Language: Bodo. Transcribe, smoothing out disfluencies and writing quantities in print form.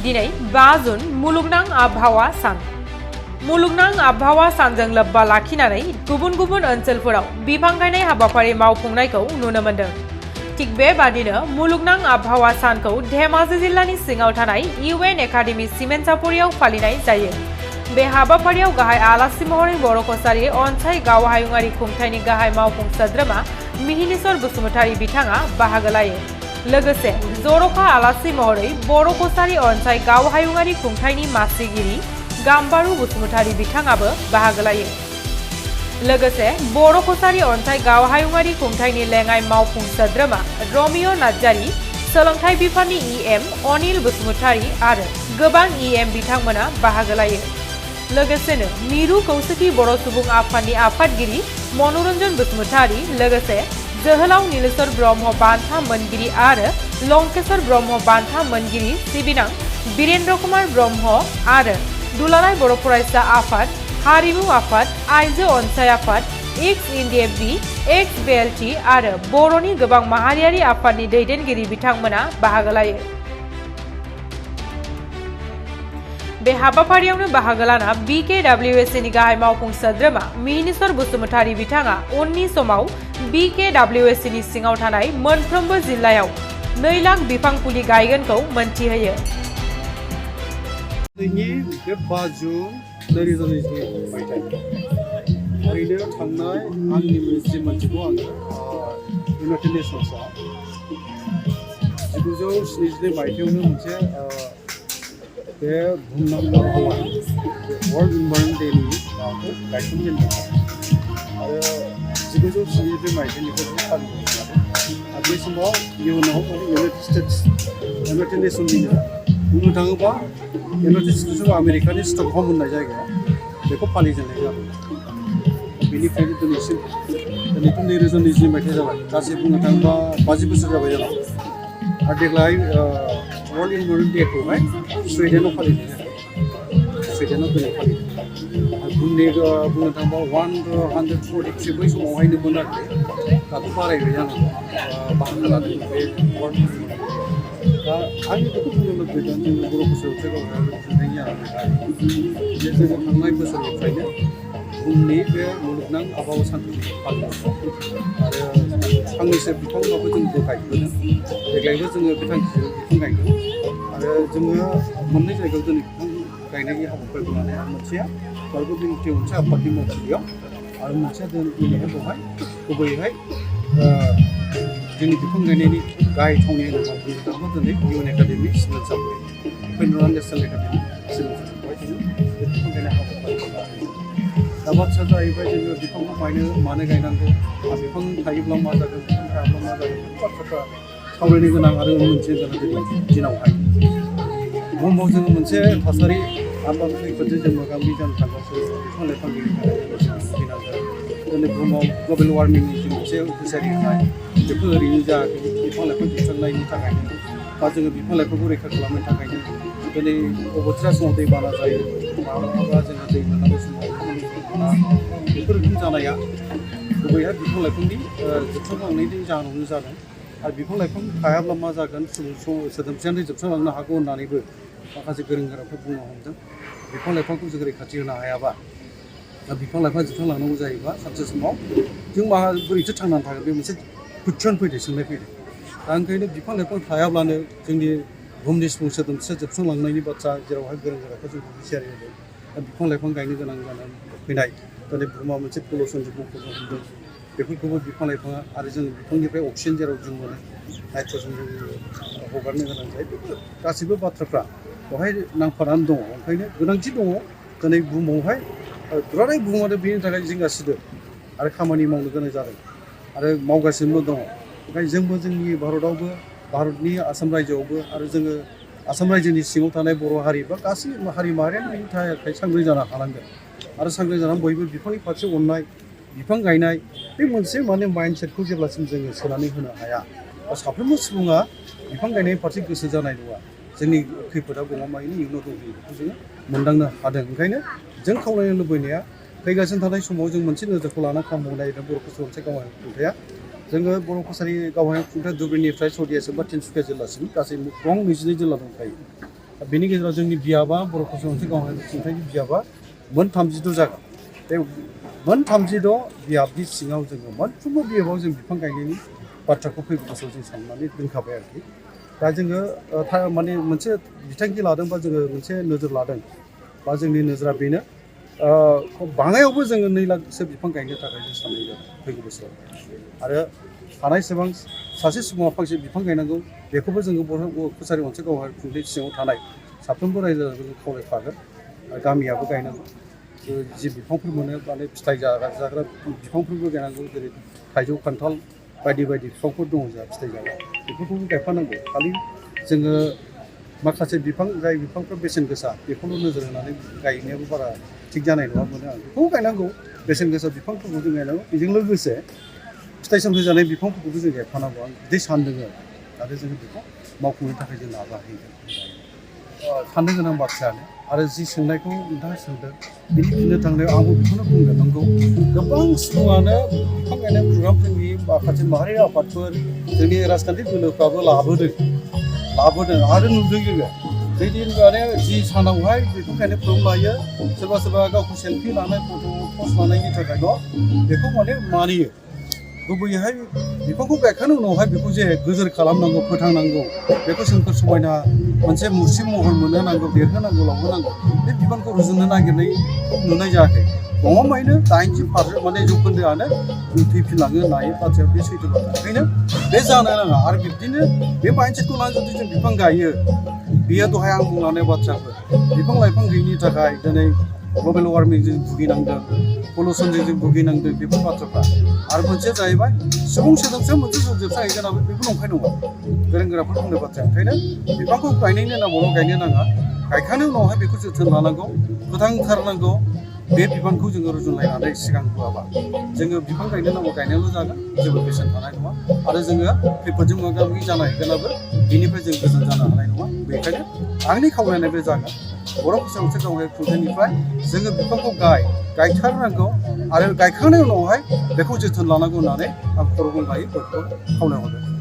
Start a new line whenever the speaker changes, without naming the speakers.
दिनै 5 जुन मुलुगनां आबहावा सान। मुलुगनां आबहावा सानजों लोब्बा लाखिनानै गुबुन गुबुन ओनसोलफोराव बिफां गायनाय हाबाफारि मावफुंनायखौ नुनो मोन्दों। थिग बेबादिनो मुलुगनां आबहावा सानखौ धेमाजि जिल्लानि सिङाव थानाय इउएन एकाडेमि सिमेन्टसापरियाव फालिनाय जायो। बे हाबाफारियाव गाहाय आलासि महरै बर' कसारि अनसाय गावहायुङारि खुंथायनि गाहाय मावफुं सोद्रोमा मिहिनीश्वर बसुमतारी बिथाङा बाहागो लायो। लोगोसे जर'खा आलासि महरै बर' कसारि अनसाय गावहायुङारि खुंथायनि मासिगिरि गाम्बारु बसुमतारी बिथाङाबो बाहागो लायो। लोगोसे बर' कसारि अनसाय गावहायुङारि खुंथायनि लेङाइ मावफुं सोद्रोमा रमिय' नार्जारी, सोलोंथाइ बिफाननि इएम अनिल बसुमतारी आरो गोबां इएम बिथांमोना बाहागो लायो। लोगोसेनो मिरु खौसेथि बर' सुबुं आफादनि आफादगिरि मनरन्जन बसुमतारी, लोगोसे जोहोलाव नीलेश्वर ब्रह्म बान्था मोनगिरि आरो लंकेश्वर ब्रह्म बान्था मोनगिरि सिबिनां बीरेन्द्र कुमार ब्रह्म आरो दुलाराय बर' फरायसा आफाद, हारिमु आफाद, आइजो अनसाय आफाद, एक्स इन्डिएफबि, एक्स बिएलटि आरो बर'नि गोबां माहारियारि आफादनि दैदेनगिरि बिथांमोना बाहागो लायो। बे हाबाफारियावनो बाहागो लाना बिकेडब्लिउएसनि गाहाय मावफुं सोद्रोमा मिहिनीश्वर बसुमतारी बिथाङा उननि समाव बिकेडब्लिउएसनि सिङाव थानाय मोनफ्रोमबो जिल्लायाव 2 लाख बिफां फुलि गायगोनखौ मोनथिहोयो।
दिनै 5 जुन 2022 मायथाइ ओरैनो थांनाय आंनि जि मोनथिगौ आङो इउनाइटेड नेसन्सआ 1972 मायथाइयावनो मोनसे बे बुहुमनां आबहावा वर्ल्ड इनभाइरनमेन्ट डेनि माबाखौ गायसनजेनदोंमोन आरो 1972 मायथाइनिफ्राय जों फालिबोदों आरो बे समाव इयुनाव इउनाइटेड नेसननिनो बुंनो थाङोबा इउनाइटेड स्टेट्स अफ आमेरिकानि स्टकहम होननाय जायगायाव बेखौ फालिजेननाय जादों। बेनिफ्रायनो दिनैसिम दिनैथ' 2022 मायथाइ जाबाय, गासै बुंनो थाङोबा 50 बोसोर जाबाय जाबाय आरो देग्लाय वर्ल्ड इनभाइरनमेन्ट डेखौहाय सुइडेनाव फालिनाय जादों। सुइडेनाव दिनै फालिदों आरो बुंनो थाङोबा 143 बै समावहायनोमोन आरो दाथ' बारायबाय जानांगौ बाहागो लादों बे वर्ल्ड इनभाइरनमेन्ट दा आंनि बेखौ बुंनो लुबैदों जोंनि बर' बोसोरावसो गावहाय जे जोङो थांनाय बोसोरनिफ्रायनो बुहुमनि बे मुलुगनां आबहावा सानखौ फालियो आरो फांनैसो बिफांबाबो जोंबो गायबोदों। देग्लायबो जोङो बे थांखिजों बिफां गायगोन आरो जोङो मोननै जायगायाव दिनै बिफां गायनायनि हाबाफारिखौ लानाया मोनसेया गावबो दिनै मोनसे आफादनि मावथियाव आरो मोनसेया दिनैहाय बेवहाय गुबैयैहाय जोंनि बिफां गायनायनि गाहाय थावनि होनोब्ला बुंनो थाङोब्ला दिनै इउएन एकाडेमि सिमेन्टसापरि फेडारेल नेसनेल एकाडेमि सिमेन्टसापरियावहाय जोङो बे बिफां गायनाय हाबाफारिखौ लादों। दा बाथ्राया जाहैबाय जोङो बिफांखौ मानो गायनांगौ आरो बिफां थायोब्ला मा जागोन, बिफां थायाब्ला मा जागोन, बाथ्राफ्रा सावरायनो गोनां आरो मोनथिनो गोनां देग्लाय दिनावहाय बुहुमाव जोङो मोनसे थासारि आबहावा खैफोदजों जों मोगा मोगि जानो थांगासिनो बिफां लाइफां गैयिनि थाखाय जों भुगिनांगोन। दिनै बुहुमाव ग्लबेल वार्मिंनि जि मोनसे थासारि होनाय बेफोर ओरैनो जायाखै बिफां लाइफां जोबस्रांनायनि थाखायनो बा जोङो बिफां लाइफांखौ रैखा खालामनो थाखायनो दिनै बोथोरा समाव दैबाना जायो, माब्लाबा जोङो दै मोननांगौ समाव बेफोर रोखोम जानाया गुबैहाय बिफां लाइफांनि जोबस्रांलांनायनि जाहोनावनो जादों आरो बिफां लाइफां थायाब्ला मा जागोन सोदोमस्रियानो जोबस्रांलांनो हागौ होननानैबो माखासे गोरों गोराफोर बुंनो हमदों। बिफां लाइफांखौ जों रैखाथि होनो हायाबा बिफां लाइफां जोबस्रांलांनांगौ जायोबा सानसे समाव जों बोरैथो थांनानै थागोन बे मोनसे कुइसन फैदों, सोंनाय फैदों। दा ओंखायनो बिफां लाइफां थायाब्लानो जोंनि बुहुमनि सुबुं सोदोमस्रिया जोबस्रांलांनायनि बाथ्रा जेरावहाय गोरों गोराफोर जोंखौ हुसियारि होदों। दा बिफां लाइफां गायनो गोनां जानानै फैनाय दिनै बुहुमा मोनसे पलिउसनजों बुंफबनो हमदों। बेफोरखौबो बिफां लाइफाङा आरो जों बिफांनिफ्राय अक्सिजेन जेराव जों मोनो नाइट्रजेन जों हगारनो गोनां जायो। बेफोर गासैबो बाथ्राफ्रा बेवहाय नांफानानै दङ। ओंखायनो गोनांथि दङ दिनै बुहुमावहाय दुलाराय बुहुमानो बेनि थाखाय जिंगासिदों आरो खामानि मावनो गोनां जादों आरो मावगासिनोबो दङ। ओंखायनो जोंबो जोंनि भारतआवबो भारतनि आसाम रायजोआवबो आरो जोङो आसाम रायजोनि सिङाव थानाय बर' हारि बा गासै हारि माहारियानो बेनि थाखाय सांग्रां जानो हानांगोन आरो सांग्रां जानानै बयबो बिफांनि फारसे अननाय, बिफां गायनाय बे मोनसे माइन्डसेटखौ जेब्लासिम जोङो सोनानै होनो हाया बा साफ्रोमबो सुबुङा बिफां गायनायनि फारसे गोसो जानाय नङा, जोंनि खैफोदा गमामायैनो इयुनाव दंफैयो बेखौ जोङो मोनदांनो हादों। ओंखायनो जों खावलायनो लुबैनाया फैगासिनो थानाय समाव जों मोनसे नोजोरखौ लाना खामानि मावनाय बर' कसारि मोनसे गावहाय खुंथाया जोङो बर' कसारि गावहाय खुंथाय धुबुरीनिफ्राय सदियासिम बा तिनसुकिया जिल्लासिम गासै गं 22 जिल्ला दंखायो। बेनि गेजेराव जोंनि बियाबा बर' फसंथान गावारि खुंथायनि बियाबा मोन 32 जागोन बे मोन 32 बियाबनि सिङाव जोङो मोनफ्रोमबो बियाबाव जों बिफां गायनायनि बाथ्राखौ फैगौ बोसोराव जों साननानै दोनखाबाय आरोखि दा जोङो माने मोनसे बिथांखि लादों बा जोङो मोनसे नोजोर लादों बा जोंनि नोजोरा बेनो बाङायावबो जोङो 2 लाखसो बिफां गायनो थाखाय जों साननाय जादों फैगौ बोसोराव आरो हानायसेबां सासे सुबुङा फांसे बिफां गायनांगौ बेखौबो जोङो बर' कसारि ओनसोल गावारि खुंथाय सिङाव थानाय साफ्रोमबो रायजो राजाखौ जों खावलायखागोन आरो गामियाबो गायनांगौ जि बिफांफोर मोनो माने फिथाइ जाग्रा बिफांफोरबो गायनांगौ जेरै थाइजौ खान्थाल बायदि बायदि बिफांफोर दङ जोंहा फिथाइ जाग्रा बेफोरखौबो गायफानांगौ खालि जोङो माखासे बिफां जाय बिफांफोर बेसेन गोसा बेखौल' नोजोर होनानै गायनायाबो बारा थिग जानाय नङा मोनो आं बेखौबो गायनांगौ बेसेन गोसा बिफांफोरखौ जों गायनांगौ बेजों लोगोसे फिथाइ सामथाइ जानाय बिफांफोरखौबो जों गायफानांगौ आं बिदि सानदों आरो जोङो बेखौ मावफुंनो थाखाय जों नाजाहैगोन साननो गोनां बाथ्रायानो आरो जि सोंनायखौ नोंथाङा सोंदों बिनि फिननो थांनायाव आंबो बेखौनो बुंगोन नंगौ गोबां सुबुङानो बिफां गायनाय प्रग्राम जोंनि माखासे माहारि आफादफोर जोंनि राजखान्थि दोलोफ्राबो लाबोदों आरो नुदों जोङो जैदिन माने जि सानावहाय बिफां गायनाय प्रग्राम लायो सोरबा सोरबा गावखौ सेल्फि लानाय फट' पस्ट लानायनि थाखायल' बेखौ माने मानियो गुबैयैहाय बिफांखौ गायखांनायनि उनावहाय बेखौ जे गोजोर खालामनांगौ फोथांनांगौ बेखौ सोमखोर समायना मोनसे मुस्रि महर मोनहोनांगौ देरहोनांगौ लावहोनांगौ बे बिफांखौ रुजुनो नागिरनायखौ नुनाय जायाखै गमामायैनो 80% माने जौखोन्दोआनो थैफिनलाङो होननाय बाथ्राया बे सैथो बाथ्रा ओंखायनो बे जानो नाङा आरो बिब्दिनो बे माइन्डसेटखौ लानानै जुदि जों बिफां गायो बेयो दहाय आं बुंलांनाय बाथ्राफोर बिफां लाइफां गैयिनि थाखाय दिनै ग्लबेल वार्मिंजों भुगिनांदों पलिउसनजों जों भुगिनांदों बेफोर बाथ्राफ्रा आरो मोनसेया जाहैबाय सुबुं सोदोमस्रियाव मोनसे जोबस्रांहैगोन बेबो नंखाय नङा गोरों गोराफोर बुंनाय बाथ्राया ओंखायनो बिफांखौ गायनायनि नामावल' गायनो नाङा गायखांनायनि उनावहाय बेखौ जोथोन लानांगौ फोथांथारनांगौ बे बिबानखौ जोङो रुजुनलायनानै सिगां होआबा जोङो बिफां गायनो नांगौ गायनायल' जागोन जेबो बेसेन थानाय नङा आरो जोङो खैफोदजों मोगा मोगि जानो हैगोनाबो बिनिफ्राय जों गोजान जानो हानाय नङा बेखायनो आंनि खावलायनाय बे जागोन बर' फसंथान गावारि खुंथायनिफ्राय जोङो बिफांखौ गायथारनांगौ आरो गायखांनायनि उनावहाय बेखौ जोथोन लानांगौ होननानै आं खर' गंगायै बयखौबो खावलायहरदों